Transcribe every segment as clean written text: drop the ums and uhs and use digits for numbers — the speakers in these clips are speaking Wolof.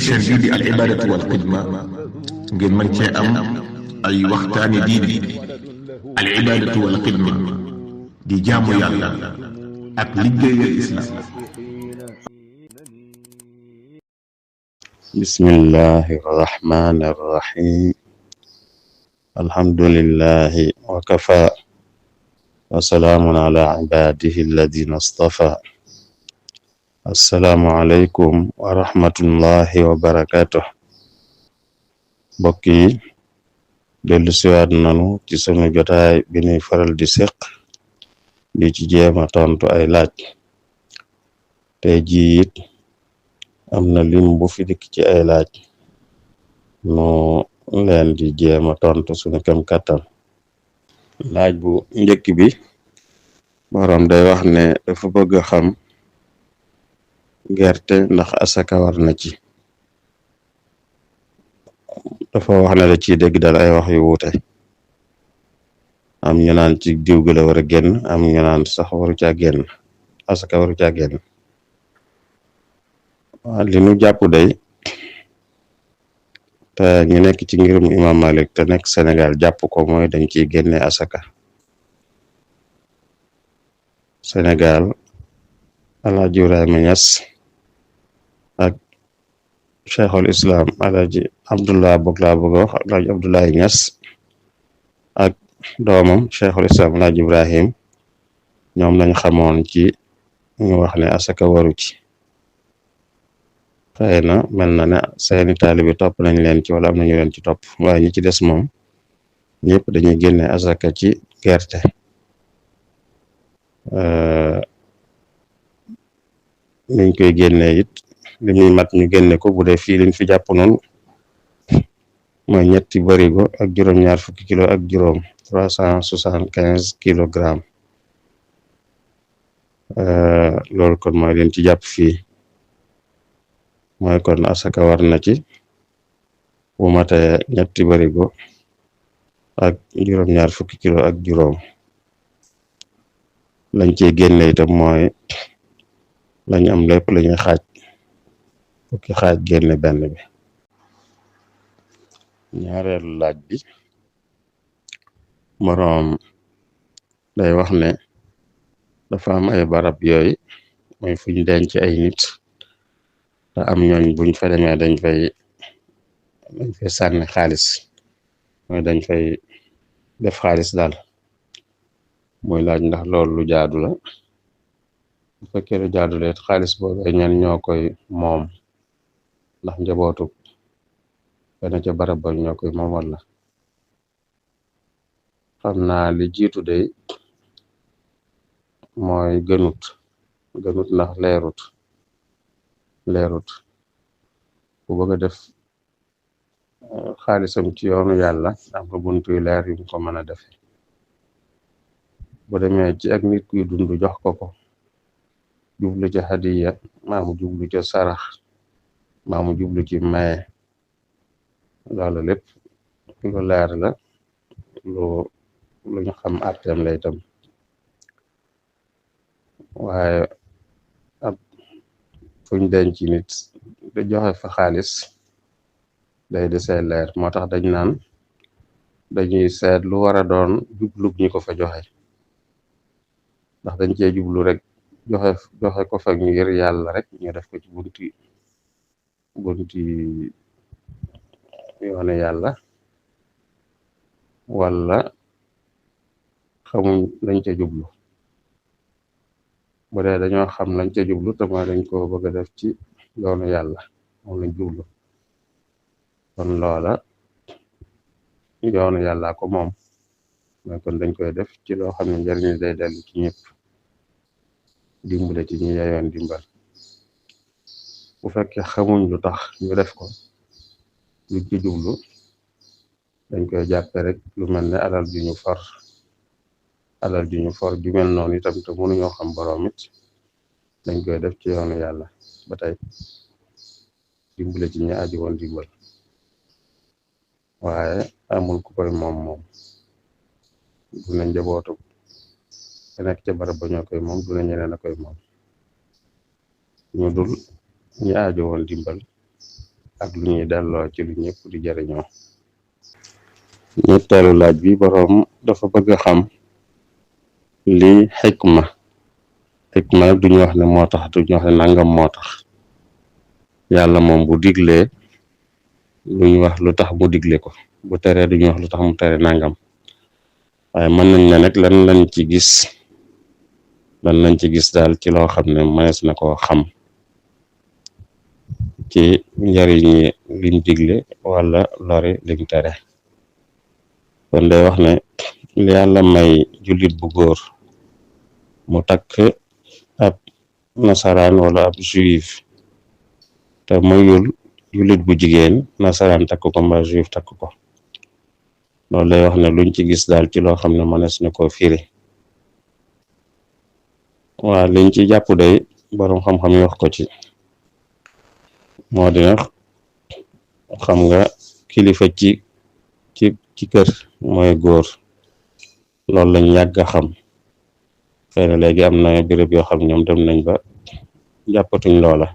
chaîne bii di al ibadatu wal xidma ngeen mën cee am ay waxtaani diine. al ibadatu wal xidma di jaamu yàlla ak liggéeyal islam. bismillahi arrahmani arrahim alhamdulillahi wa kafa wa salaamun ala ibadihi alladina astafa. assalaamu aleykum wa rahmatullahi wa barakatuh. mbokk yi dellu siwaat nanu ci sunu jotaay bi ñuy faral di séq di ci jéema tontu ay laaj. tey jii it am na lim bu fi dikk ci ay laaj nu leen di jéema tontu sunu kem kàttan. laaj bu njëkk bi borom day wax ne dafa bëgg a xam gerte ndax asaka war na ci. dafa wax ne da ciy dégg dal ay wax yu wuute, am ñu naan ci diw gi la war a génn, am ñu naan sax waru caa génn, asaka waru caa génn. waaw li nu jàpp day te ñu nekk ci ngirum imam Malik te nekk Sénégal jàpp ko mooy dañ ciy génne asaka. Sénégal Alaaji Ibrahima Ñas ak cheikhul islam Alaaji Abdullah bokk laa bëgg a wax Alaaji Abdullahi Ñas ak doomam cheikhul islam Alaaji Ibrahim ñoom lañ xamoon ci ñu wax ne asaka waru ci. xëy na mel na ne seeni taalibi topp nañ leen ci wala am nañu leen ci topp, waaye ñi ci des moom ñëpp dañuy génne asaka ci gerte. niñ koy génne it li muy mat ñu génne ko bu dee fii liñ fi jàpp noonu mooy ñetti barigo ak juróom-ñaar fukki kilo ak juróom 375 kilogramme. loolu kon mooy leen ci jàpp fii, mooy kon asaka war na ci bu matee ñetti barigo ak juróom-ñaar fukki kilo ak juróom. lañ ciy génne itam mooy lañ am lépp lañuy xaaj fukki xaaj génne benn bi. ñaareelu laaj bi moroom day wax ne dafa am ay barab yooyu mooy fuñ denc ay nit te am ñooñ buñ fa demee dañ fay sànni xaalis, mooy dañ fay def xaalis daal. muy laaj ndax loolu lu jaadu la. bu fekkee lu jaadu la it xaalis boobu ay ñan ñoo koy moom, ndax njabootu dana ca barab ba ñoo koy moom walla. xam naa li jiitu de mooy gënut ndax leerut bu bëgg a def xaalisam ci yoonu yàlla am nga buntu yu leer yu mu ko mën a defe. bu demee ci ak nit kuy dund jox ko jublu ci hadiya maamu jublu ci sarax maamu jublu ci maye, loolu lépp lu leer la, lu ñu xam àtteem la itam. waaye ab fuñ denc nit da joxe fa xaalis day desee leer, moo tax dañ naan dañuy seet lu war a doon jublug ñi ko fa joxe, ndax dañ cee jublu rek joxe ko fa ngir yàlla rek ñu def ko ci bunti yoone yàlla, wala xamuñ lañ ca jublu. bu dee dañoo xam lañ ca jublu te mooy dañ ko bëgg a def ci yoonu yàlla moom lañ jublu, kon loola yoonu yàlla ko moom, mooy kon dañ koy def ci loo xam ne njariñ day dellu ci ñëpp, dimbale ci ñi yayoon dimbal. bu fekkee xamuñ lu tax ñu def ko luñ ci jublu, dañ koy jàppe rek lu mel ne alal ju ñu for ju mel noonu itam te mënuñoo xam boroom it dañ koy def ci yoonu yàlla ba tey, dimbale ci ñi aji woon dimbal. waaye amul ku koy moom du na njabootu te nekk ca barab ba ñoo koy moom, du na ñeneen a koy moom ñu dul ñi aji woon dimbal ak lu ñuy delloo ci lu ñëpp di jariñoo. ñetteelu laaj bi boroom dafa bëgg a xam li xikma nag duñu wax ne moo tax duñu wax ne nangam moo tax. yàlla moom bu diglee duñu wax lu tax mu digle ko, bu teree duñu wax lu tax mu tere nangam, waaye mën nañ ne nag lan lañ ci gis daal ci loo xam ne mënees na koo xam ci njariñi lim digle wala lori lim tere. kon day wax ne li yàlla may jullit bu góor mu takk ab nasaraan wala ab juif te mayul jullit bu jigéen nasaraan takk ko mbaa juif takk ko, loolu lay wax ne luñ ci gis daal ci loo xam ne mënees na koo firi. waa liñ ci jàpp day boroom xam-xam yi wax ko ci moo dina xam nga kilifa ci kër mooy góor, loolu lañ yàgg a xam. xëy na léegi am na béréb yoo xam ñoom dem nañ ba jàppatuñ loola,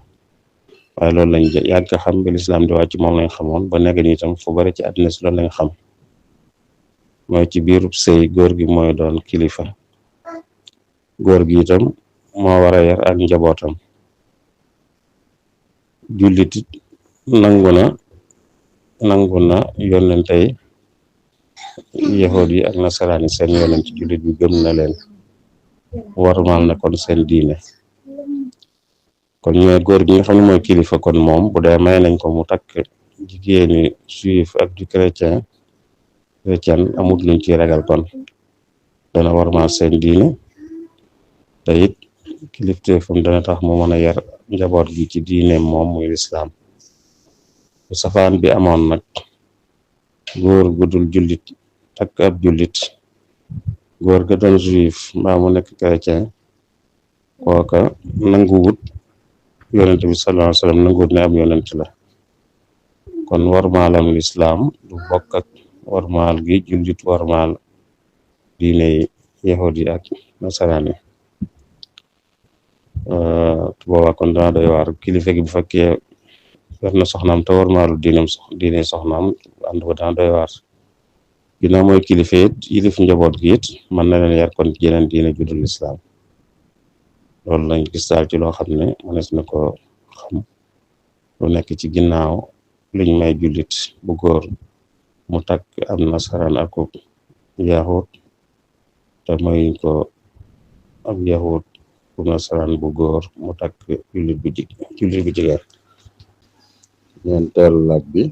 waaye loolu lañ yàgg a xam bi lislaam di wàcc moom lañ xamoon ba nekk ni itam fu bari ci àddina si loolu lañ xam, mooy ci biirub sëy góor gi mooy doon kilifa. góor gi itam moo war a yar ak njabootam. jullit nangu na yónnentey yahuud yi ak nasaraan yi seen yonent jullit bi gëm na leen, warmaal na kon seen diine. kon ñooy góor gi nga xam ne mooy kilifa, kon moom bu dee may nañ ko mu takk jigéeni juif ak du chrétien amut luñ ci ragal, kon dana warmaal seen diine te it kilifteefam dana tax mu mën a yar njaboot gi ci diineem moom muy lislaam. bu safaan bi amoon nag góor gu dul jullit takk ab jullit, góor ga doon juif mbaa mu nekk chrétien, kooka nanguwut yonent bi sallallahu alayhi wasallam nanguwut ne ab yonent la. kon warmaalam lislaam du bokk ak warmaal gi jullit warmaal diine yahudi ak nasaraan yi. boobaa kon dana doy waar kilifa gi bu fekkee yor na soxnaam te warmaalu diine soxnaam ànd ba dana doy waar. ginnaaw mooy kilifa it yilif njaboot gi it mën na leen yar kon jeneen diine judul lislaam. loolu lañ gis daal ci loo xam ne mënees na ko xam lu nekk ci ginnaaw liñ may jullit bu góor mu takk am nasaraan ak yahud te mayuñ ko ab yahud bu nasaraan bu góor mu takk jullit bu jigéen. ñeenteelu laaj bi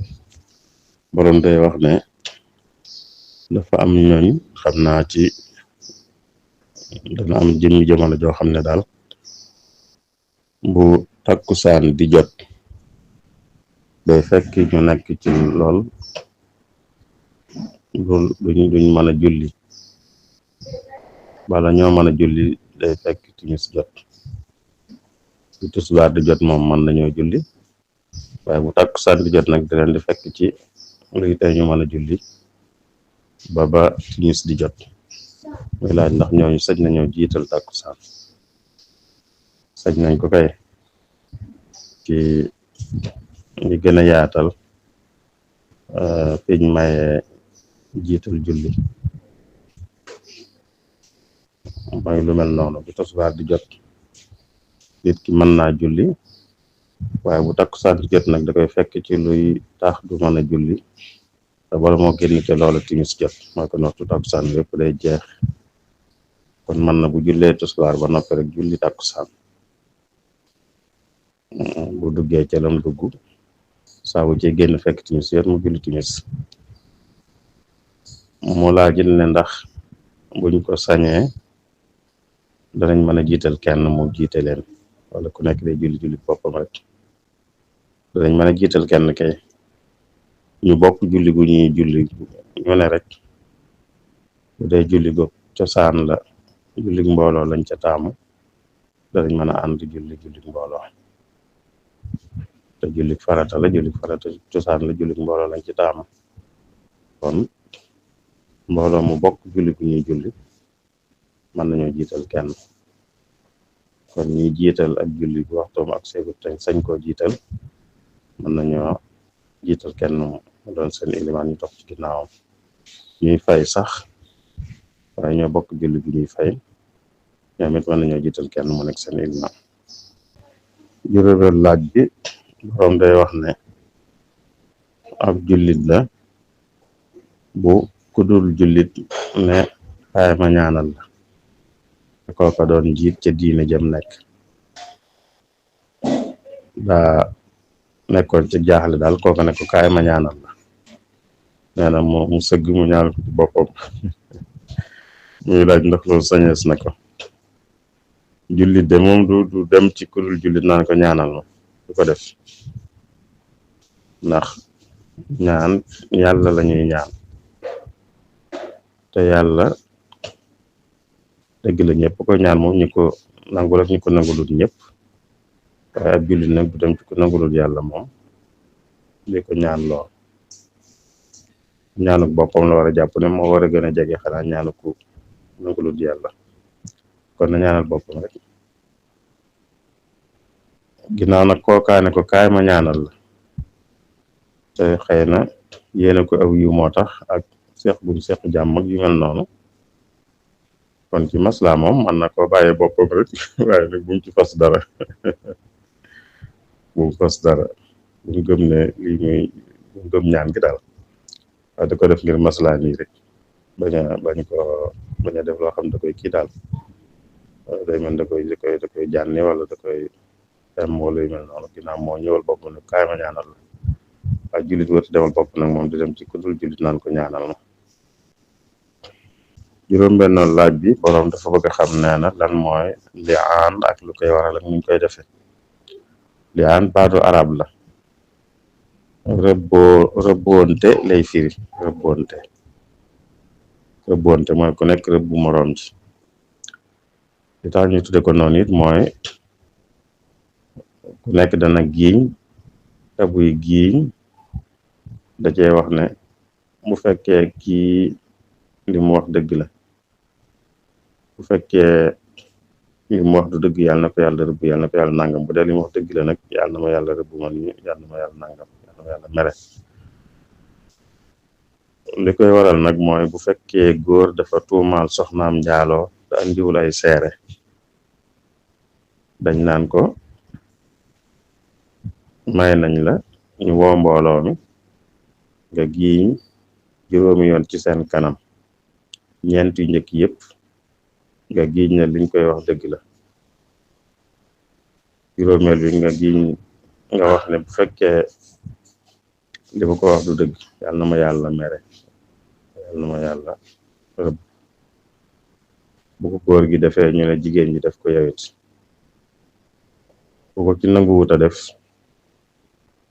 boroom day wax ne dafa am ñooñ xam naa ci dana am jëmmi jamono joo xam ne daal bu takkusaan di jot day fekk ñu nekk ci lool duñ mën a julli, bala ñoo mën a julli day fekk timis jot. bu tisbaar di jot moom mën nañoo julli, waaye bu takkusaan di jot nag di leen di fekk ci luy tey ñu mën a julli ba timis di jot. muy laaj ndax ñooñu sañ nañoo jiital takkusaan. sañ nañ ko kay ci ñi gën a yaatal fiñ maye jiital julli mooy lu mel noonu. bu tisbaar di jot nit ki mën naa julli, waaye bu takkusaan di jot nag da koy fekk ci luy tax du mën a julli te bala moo génn te loolu timis jot, mooy kon waxtu takkusaan yépp day jeex. kon mën na bu jullee tisbaar ba noppi rek julli takkusaan, bu duggee ca lam dugg saa bu ci génn fekk timis yot mu julli timis. mu laajit ne ndax buñ ko sañee danañ mën a jiital kenn mu jiite leen, wala ku nekk day julli boppam rek. danañ mën a jiital kenn kay, ñu bokk julli gu ñuy julli ñu ne rek bu dee julli gu cosaan la, julli mbooloo lañ ca taamu, danañ mën a ànd julli mbooloo. te julli farata cosaan la, julli mbooloo lañ ci taamu. kon mbooloo mu bokk julli gu ñuy julli mën nañoo jiital kenn. kon ñi jiital ak julli bu waxtoom ak seegu te sañ koo jiital mën nañoo jiital kenn mu doon seen ilimaan ñu topp ci ginnaawam ñuy fay sax waaye ñoo bokk julli bi ñuy fay ñoom it mën nañoo jiital kenn mu nekk seen ilimaan. juróomeel laaj bi borom day wax ne ab jullit la bu ku dul jullit ne kaay ma ñaanal la te kooka doon jiit ca diine jëm nekk daa nekkoon ci jaaxle daal kooka ne ko kaay ma ñaanal la nee na mu sëgg mu ñaanal ko ci boppam muy laaj ndax loolu sañees na ko. jullit de moom du dem ci ku dul jullit naan ko ñaanal ma du ko def ndax ñaan yàlla la ñuy ñaan te yàlla dëgg la ñëpp ko ñaan moom ñu ko nangul ak ñu ko nangulut ñëpp waaye ab jullit nag du dem ci ko nangulut yàlla moom di ko ñaan lool ñaanuk boppam la war a jàpp ne moo war a gën a jege xanaa ñaanuku nangulut yàlla kon na ñaanal boppam rek ginnaaw nag kookaane ko kaay ma ñaanal la te xëy na yéene ko aw yu moo tax ak seq buñ seq jàmm ak yu mel noonu kon ci masla moom man na koo bàyyee boppam rek waaye nag buñ ci fas dara buñ fas dara buñ gëm ne lii muy buñ gëm ñaan gi daal waaye da ko def ngir masla nii rek bañ a def loo xam da koy kii daal day mel da koy jànni wala da koy tem wala yu mel noonu ginnaaw moo ñëwal boppam ne kaay ma ñaanal la waaye jullit wërti demal bopp nag moom di dem ci ku dul jullit naan ko ñaanal ma. juróom-benn laaj bi borom dafa bëgg a xam nee na lan mooy li'aan ak lu koy waral ak nuñ koy defee. li'aan baatu arab la rëbboonte lay firi rëbboonte mooy ku nekk rëbb bu moroom ji li tax ñu tudde ko noonu it mooy ku nekk dana giiñ te buy giiñ da cee wax ne bu fekkee kii li mu wax dëgg la bu fekkee li mu wax du dëgg yàlla na ko yàlla rëbb yàlla na ko yàlla nangam bu dee li mu wax dëgg la nag yàlla na ma yàlla rëbb man yàlla na ma yàlla nangam yàlla na ma yàlla mere. li koy waral nag mooy bu fekkee góor dafa tuumaal soxnaam njaaloo te andiwul ay seere dañ naan ko may nañ la ñu woo mbooloo mi nga giiñ juróomi yoon ci seen kanam ñeent yu njëkk yëpp nga giiñ ne liñ koy wax dëgg la juróomeel bi nga giiñ nga wax ne bu fekkee li ma ko wax du dëgg yàlla na ma yàlla mere yàlla na ma yàlla rëbb bu ko góor gi defee ñu ne jigéen ñi def ko yawit bu ko ci nanguwut a def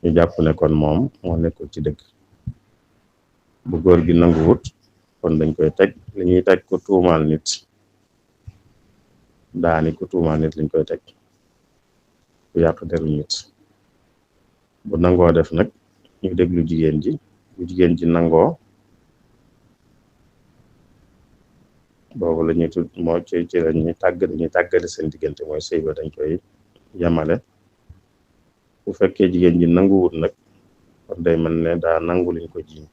ñu jàpp ne kon moom moo nekkul ci dëgg bu góor gi nanguwut kon dañ koy teg li ñuy teg ko tuumaal nit daani ko tuumaal nit liñ koy teg bu yàq deru nit bu nangoo def nag ñu déglu jigéen ji bu jigéen ji nangoo boobu la ñuy tudd moo ci dañuy tàggale seen diggante mooy sëy ba dañ koy yamale bu fekkee jigéen ji nanguwut nag kon day mel ne daa nangu liñ ko jiiñ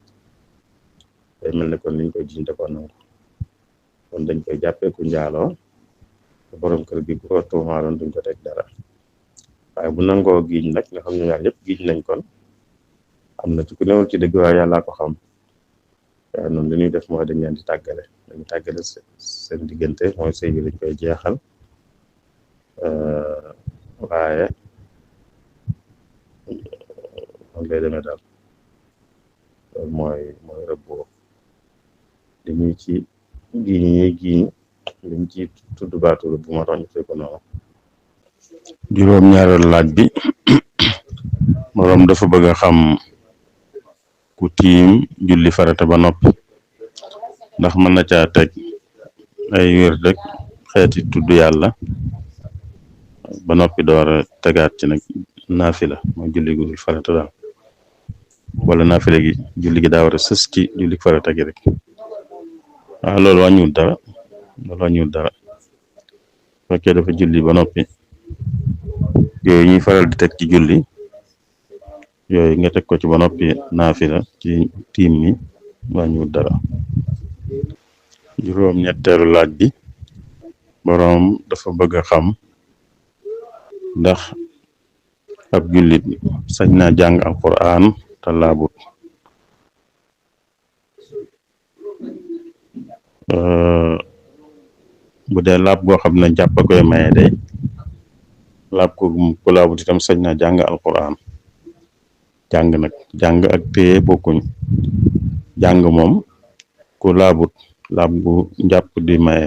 day mel ne kon liñ koy jiiñ da ko nangu kon dañ koy jàppee ku njaaloo te borom kër gi bu ko tuumaaloon duñ ko teg dara waaye bu nangoo giiñ nag nga xam ne ñaar ñëpp giiñ nañ kon am na ci ku newul ci dëgg waaye yàllaa ko xam waaye noonu li ñuy def mooy dañ leen di tàggale dañu tàggale seen diggante mooy sëy bi dañ koy jeexal waaye noonu lay demee daal loolu mooy rëbboo li ñuy ci giiñ ñuy giiñ liñ ci tudd baatu rëbb moo tax ñu fay ko noonu. juróom-ñaareelu laaj bi moroom dafa bëgg a xam ku tiim julli farata ba noppi ndax mën na caa teg ay wér rek xeeti tudd yàlla ba noppi door a tegaat ci nag naafila mooy julli gu dul farata daal wala naafila gi julli gi daa war a sës ci julli farata gi rek waaw loolu wàññiwul dara fekkee dafa julli ba noppi yooyu ñuy faral di teg ci julli yooyu nga teg ko ci ba noppi naafila ci tiim mi wàññiwut dara. juróom ñetteelu laaj bi boroom dafa bëgg a xam ndax ab jullit sañ na jàng alquran te laabut. bu dee laab goo xam ne jàpp koy maye day laab ko ku laabut itam sañ na jàng alquran. jàng nag jàng ak téye bokkuñ. jàng moom ku laabut laab gu njàpp di maye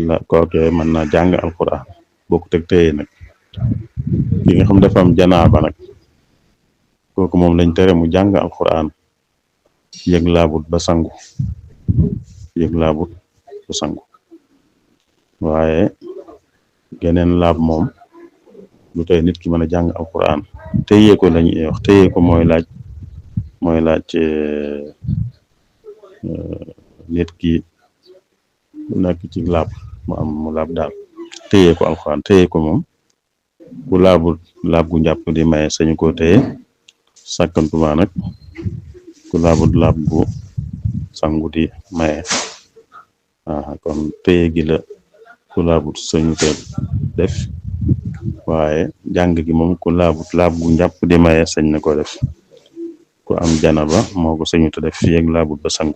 la kookee mën na jàng alquran bokkut ak téye nag. ki nga xam dafa am janaaba nag kooku moom lañ tere mu jàng alquran yëg laabut ba sangu waaye geneen laab moom lu tey nit ki mën a jàng alquran. téye ko lañuy wax téye ko mooy laaj nit ki nekk ci laab mu laab daal téye ko alquran. téye ko moom ku laabut laab gu njàpp di maye sañu ko téye sàkkantuma nag ku laabut laab gu sangu di maye. kon téye gi la ku laabut sañu ko def waaye jàng gi moom ku laabut laab gu njàpp di maye sañ na ko def. ku am janaba moo ko sañu te def fi ak laabut ba sangu.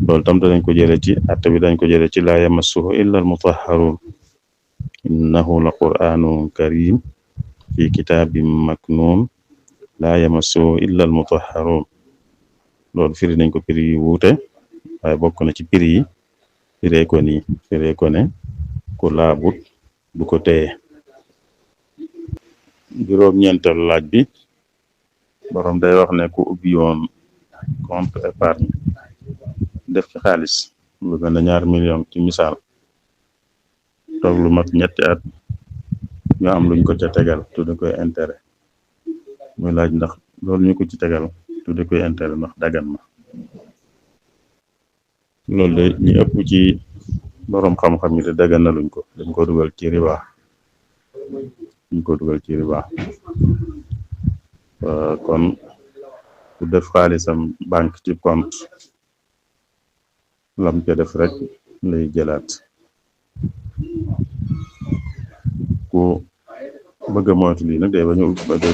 loolu tam dañ ko jële ci atte bi dañ ko jële ci laa yamassuhu illa al mutahharun innahu la qur'anun karim fi kitaabin maknun laa yamassuhu illa al mutahharun. loolu firi nañ ko firi yu wuute waaye bokk na ci firi yi firee ko ne ku laabut du ko téye. juróom-ñeenteelu laaj bi borom day wax ne ku ubbi woon compte épargne def ci xaalis lu gën a 2 millions ci misaal toog lu mat 3 at ñu am luñ ko ca tegal tudde koy intérêt muy laaj ndax loolu ñu ko ci tegal tudde koy intérêt ndax dagan na. loolu de ñi ëpp ci borom xam-xam yi te dagan na luñ ko dañ ko dugal ci riba. kon ku def xaalisam banque ci compte lam ca def rek lay jëlaat. ku bëgg a moytu lii nag day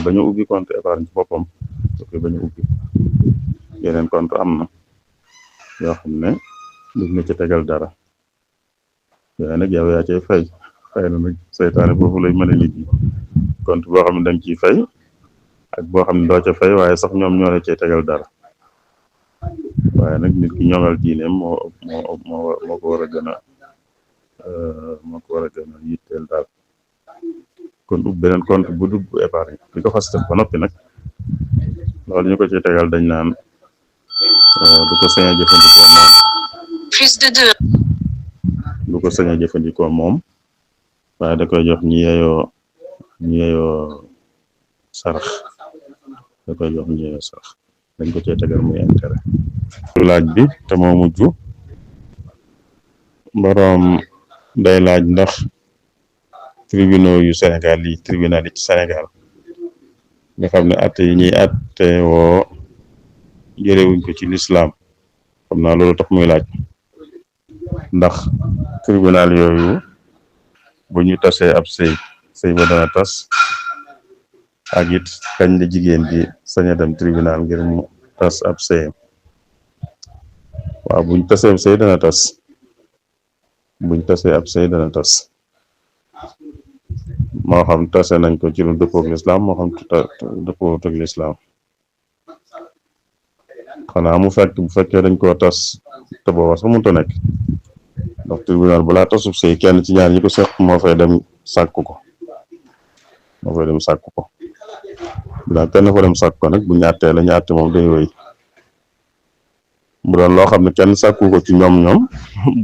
bañ a ubbi compte épargne ci boppam koy bañ a ubbi. yeneen compte am na yoo xam ne duñ la ca tegal dara yooyu nag yow yaa cay fay na nag seytaane foofu lay mën a nit yi. compte boo xam ne danga ciy fay ak boo xam ne doo ca fay waaye sax ñoom ñoo la cay tegal dara waaye nag nit ki ñoŋal diineem moo ko war a gën a yitteel daal. kon ub beneen compte bu dugg épargne bi ko fas def ba noppi nag loolu ñu ko ci tegal dañ naan du ko sañ a jëfandikoo moom. du ko sañ a jëfandikoo moom waaye da koy jox ñi yeyoo sarax dañ ko cee tegal muy intérêt. laaj bi te moo mujj boroom day laaj ndax tribunaux yu Sénégal yi tribunal yi ci Sénégal nga xam ne atte yi ñuy atte woo jëlewuñ ko ci lislaam xam naa loolu tax muy laaj ndax tribunal yooyu bu ñu tasee ab sëy ba dana tas ak it kañ la jigéen di sañ a dem tribunal ngir mu tas ab sëyam. waaw buñ tasee ab sëy dana tas moo xam tase nañ ko ci lu dëppook lislaam moo xam dëppook lislaam. xanaa bu fekkee dañ koo tas te booba sax mënut a nekk ndax tribunal balaa tasub sëy kenn ci ñaar ñi ko seq moo fay dem sàkku ko bilaa kenn fa dem sàkku ko nag bu ñattee la ñatte moom day wéy. bu doon loo xam ne kenn sàkku ko ci ñoom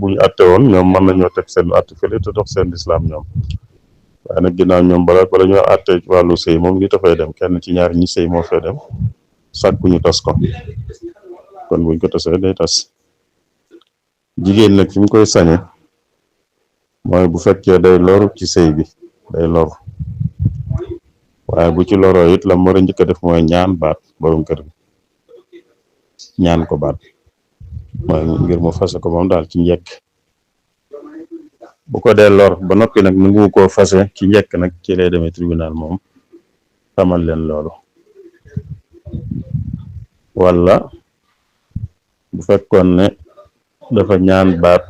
buñu atte woon ñoom mën nañoo teg seen atte fële te dox seen lislaam ñoom waaye nag ginnaaw ñoom bala ñoo atte wàllu sëy moom li dafay dem kenn ci ñaar ñi sëy moo fay dem sàkku ñu tas ko kon buñ ko tasee day tas. jigéen nag fi mu koy sañe mooy bu fekkee day loru ci sëy bi day loru waaye bu ci loroo it la mu war a njëkk a def mooy ñaan baat borom kër bi ñaan ko baat mooy ngir mu fase ko moom daal ci njëkk bu ko dee lor ba noppi nag nangu koo fase ci njëkk nag ci lay demee tribunal moom xamal leen loolu wala bu fekkoon ne dafa ñaan baat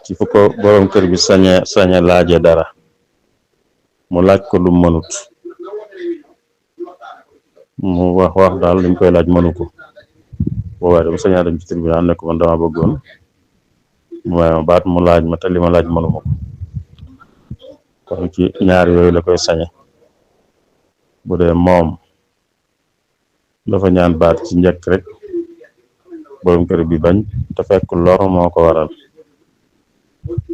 ci fu ko borom kër bi sañe laaje dara mu laaj ko lu mënut mu wax daal liñ koy laaj mënu ko boobaa dem sañaa dem ci tribunal ne ko man dama bëggoon mu may ma baat mu laaj ma te li ma laaj mënuma ko kon ci ñaar yooyu la koy sañe bu dee moom dafa ñaan baat ci njëkk rek borom kër bi bañ te fekk lor moo ko waral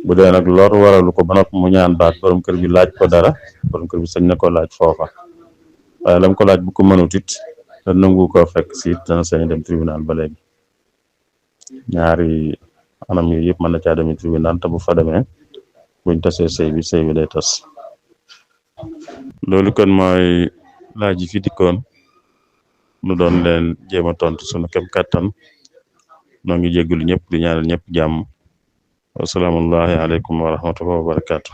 bu dee nag lor waralu ko ba noppi mu ñaan baat borom kër bi laaj ko dara borom kër bi sañ na ko laaj foofa waaye lam ko laaj bu ko mënut it te nangu koo fekk si dana sañ dem tribunal ba léegi ñaari anam yi yëpp mën na caa demee tribunal te bu fa demee buñ tasee sëy bi day tas loolu kon mooy laaj yi fi dikkoon nu doon leen jéem a tontu sunu kem kàttan noo ngi jéggulu ñëpp di ñaanal ñëpp jàmm wasalaamullahi aleykum wa rahmatullahi wa barakaatu